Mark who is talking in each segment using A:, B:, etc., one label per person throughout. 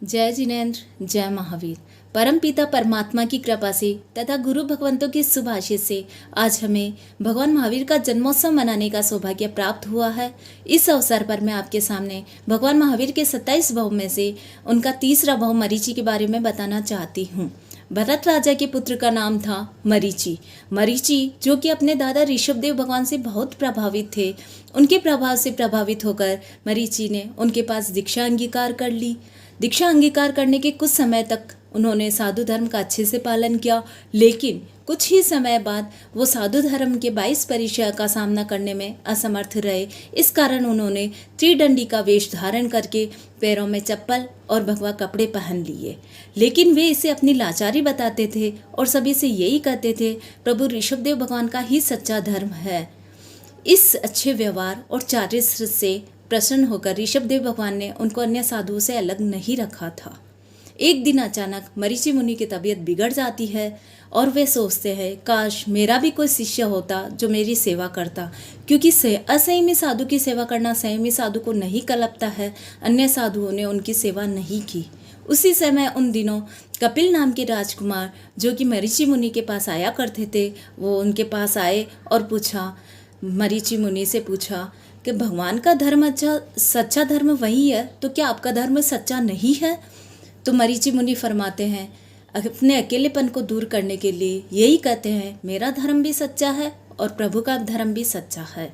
A: जय जिनेन्द्र, जय महावीर। परमपिता परमात्मा की कृपा से तथा गुरु भगवंतों के शुभ आशीष से आज हमें भगवान महावीर का जन्मोत्सव मनाने का सौभाग्य प्राप्त हुआ है। इस अवसर पर मैं आपके सामने भगवान महावीर के 27 भाव में से उनका तीसरा भाव मरीचि के बारे में बताना चाहती हूँ। भरत राजा के पुत्र का नाम था मरीचि। मरीचि जो कि अपने दादा ऋषभदेव भगवान से बहुत प्रभावित थे, उनके प्रभाव से प्रभावित होकर मरीचि ने उनके पास दीक्षा अंगीकार कर ली। दीक्षा अंगीकार करने के कुछ समय तक उन्होंने साधु धर्म का अच्छे से पालन किया, लेकिन कुछ ही समय बाद वो साधु धर्म के 22 परीक्षा का सामना करने में असमर्थ रहे। इस कारण उन्होंने त्रिदंडी का वेश धारण करके पैरों में चप्पल और भगवा कपड़े पहन लिए, लेकिन वे इसे अपनी लाचारी बताते थे और सभी से यही कहते थे, प्रभु ऋषभदेव भगवान का ही सच्चा धर्म है। इस अच्छे व्यवहार और चारित्र से प्रसन्न होकर ऋषभदेव भगवान ने उनको अन्य साधुओं से अलग नहीं रखा था। एक दिन अचानक मरीचि मुनि की तबीयत बिगड़ जाती है और वे सोचते हैं, काश मेरा भी कोई शिष्य होता जो मेरी सेवा करता, क्योंकि असंयमी साधु की सेवा करना संयमी साधु को नहीं कलपता है। अन्य साधुओं ने उनकी सेवा नहीं की। उसी समय उन दिनों कपिल नाम के राजकुमार जो कि मरीचि मुनि के पास आया करते थे, वो उनके पास आए और पूछा, मरीचि मुनि से पूछा कि भगवान का धर्म सच्चा धर्म वही है, तो क्या आपका धर्म सच्चा नहीं है? तो मरीचि मुनि फरमाते हैं, अपने अकेलेपन को दूर करने के लिए यही कहते हैं, मेरा धर्म भी सच्चा है और प्रभु का धर्म भी सच्चा है।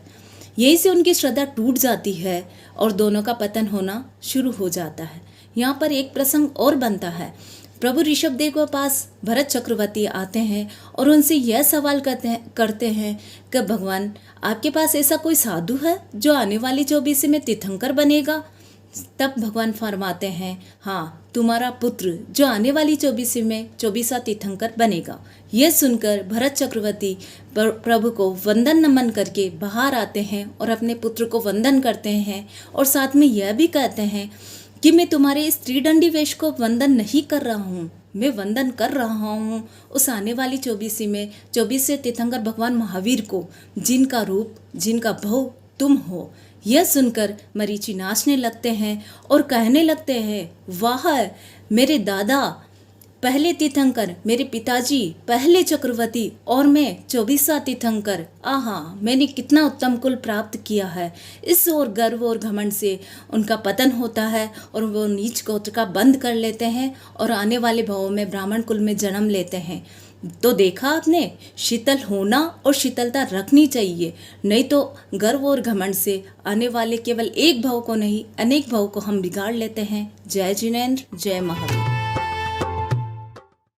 A: यही से उनकी श्रद्धा टूट जाती है और दोनों का पतन होना शुरू हो जाता है। यहाँ पर एक प्रसंग और बनता है। प्रभु ऋषभदेव के पास भरत चक्रवर्ती आते हैं और उनसे यह सवाल करते हैं कि भगवान, आपके पास ऐसा कोई साधु है जो आने वाली 24 में तीर्थंकर बनेगा? तब भगवान फरमाते हैं, हाँ, तुम्हारा पुत्र जो आने वाली 24 में 24वां तीर्थंकर बनेगा। यह सुनकर भरत चक्रवर्ती प्रभु को वंदन नमन करके बाहर आते हैं और अपने पुत्र को वंदन करते हैं और साथ में यह भी कहते हैं कि मैं तुम्हारे इस त्रिदंडी वेश को वंदन नहीं कर रहा हूँ, मैं वंदन कर रहा हूँ उस आने वाली 24 में 24वें तीर्थंकर भगवान महावीर को, जिनका रूप जिनका भव तुम हो। यह सुनकर मरीचि नाचने लगते हैं और कहने लगते हैं, वाह मेरे दादा पहले तीर्थंकर, मेरे पिताजी पहले चक्रवर्ती और मैं 24वां तीर्थंकर, आहा मैंने कितना उत्तम कुल प्राप्त किया है। इस और गर्व और घमंड से उनका पतन होता है और वो नीच गोत्र का बंद कर लेते हैं और आने वाले भावों में ब्राह्मण कुल में जन्म लेते हैं। तो देखा आपने, शीतल होना और शीतलता रखनी चाहिए, नहीं तो गर्व और घमंड से आने वाले केवल एक भाव को नहीं अनेक भाव को हम बिगाड़ लेते हैं। जय जिनेन्द्र, जय महावीर।